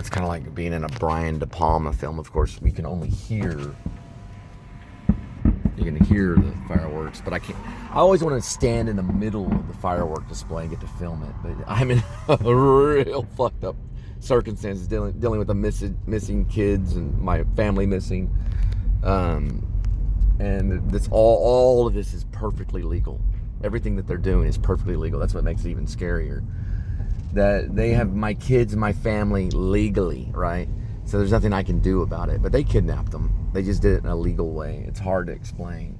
It's kind of like being in a Brian De Palma film. Of course, we can only hear. You can hear the fireworks, but I can't. I always want to stand in the middle of the firework display and get to film it, but I'm in a real fucked up circumstances dealing with the missing kids and my family missing, and this all of this is perfectly legal. Everything that they're doing is perfectly legal. That's what makes it even scarier. That they have my kids and my family legally, right? So there's nothing I can do about it. But they kidnapped them. They just did it in a legal way. It's hard to explain.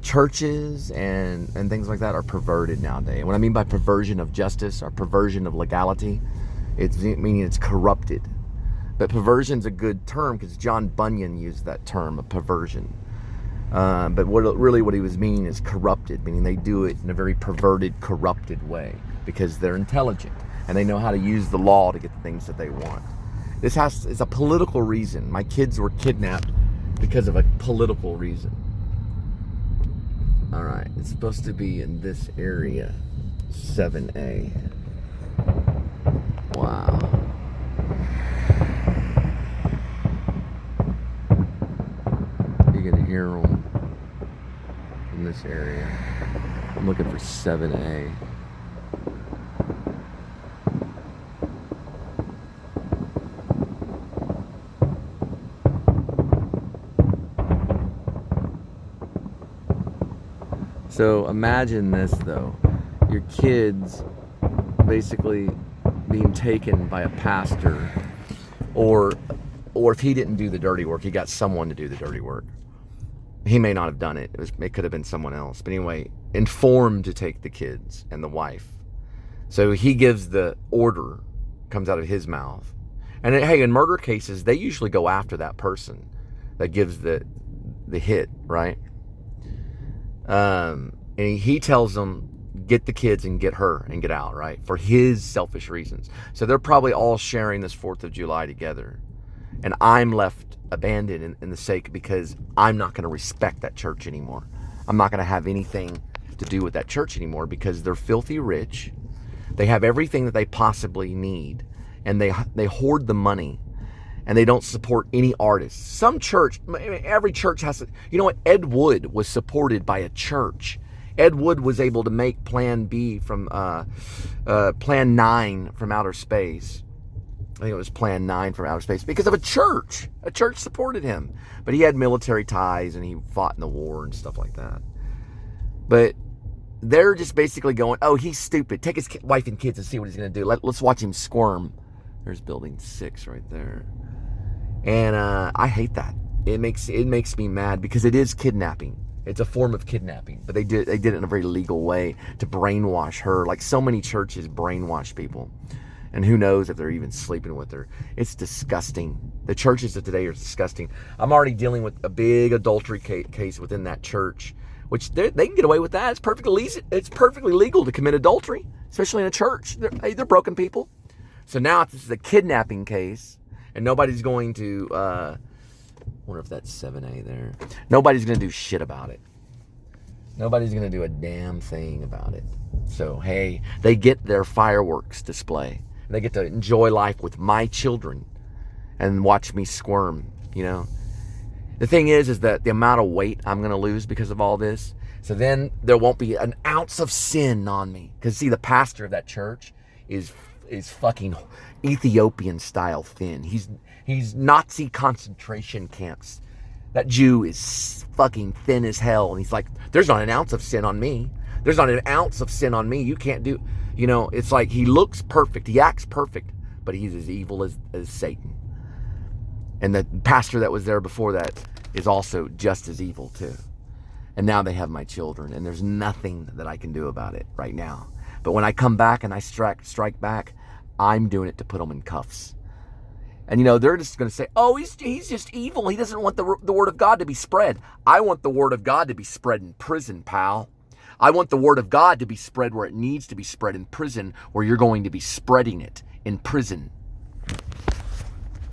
Churches and things like that are perverted nowadays. What I mean by perversion of justice or perversion of legality, it's meaning it's corrupted. But perversion's a good term because John Bunyan used that term, a perversion. But what he was meaning is corrupted, meaning they do it in a very perverted, corrupted way because they're intelligent and they know how to use the law to get the things that they want. It's a political reason. My kids were kidnapped because of a political reason. All right, it's supposed to be in this area, 7A. Wow. You're gonna hear them in this area. I'm looking for 7A. So imagine this though, your kids basically being taken by a pastor, or if he didn't do the dirty work, he got someone to do the dirty work. He may not have done it. It could have been someone else. But anyway, informed to take the kids and the wife. So he gives the order, comes out of his mouth. And hey, in murder cases, they usually go after that person that gives the hit, right? And he tells them, get the kids and get her and get out, right? For his selfish reasons. So they're probably all sharing this 4th of July together. And I'm left abandoned in the sake because I'm not going to respect that church anymore. I'm not going to have anything to do with that church anymore because they're filthy rich. They have everything that they possibly need. And they hoard the money. And they don't support any artists. Some church, every church has to, you know what? Ed Wood was supported by a church. Ed Wood was able to make Plan B from, Plan 9 from outer space. I think it was Plan 9 from outer space because of a church. A church supported him. But he had military ties and he fought in the war and stuff like that. But they're just basically going, oh, he's stupid. Take his wife and kids and see what he's going to do. Let's watch him squirm. There's building 6 right there. And I hate that. It makes me mad because it is kidnapping. It's a form of kidnapping, but they did it in a very legal way to brainwash her. Like so many churches brainwash people, and who knows if they're even sleeping with her. It's disgusting. The churches of today are disgusting. I'm already dealing with a big adultery case within that church, which they can get away with that. It's perfectly legal to commit adultery, especially in a church. They're broken people. So now this is a kidnapping case. And nobody's going to, wonder if that's 7A there. Nobody's going to do shit about it. Nobody's going to do a damn thing about it. So, hey, they get their fireworks display. They get to enjoy life with my children and watch me squirm, you know. The thing is that the amount of weight I'm going to lose because of all this. So then there won't be an ounce of sin on me. Because, see, the pastor of that church is fucking Ethiopian style thin. He's Nazi concentration camps. That Jew is fucking thin as hell. And he's like, there's not an ounce of sin on me. There's not an ounce of sin on me. You can't do, you know, it's like he looks perfect. He acts perfect, but he's as evil as Satan. And the pastor that was there before that is also just as evil too. And now they have my children and there's nothing that I can do about it right now. But when I come back and I strike back, I'm doing it to put them in cuffs. And, you know, they're just going to say, oh, he's just evil. He doesn't want the word of God to be spread. I want the word of God to be spread in prison, pal. I want the word of God to be spread where it needs to be spread in prison, where you're going to be spreading it in prison.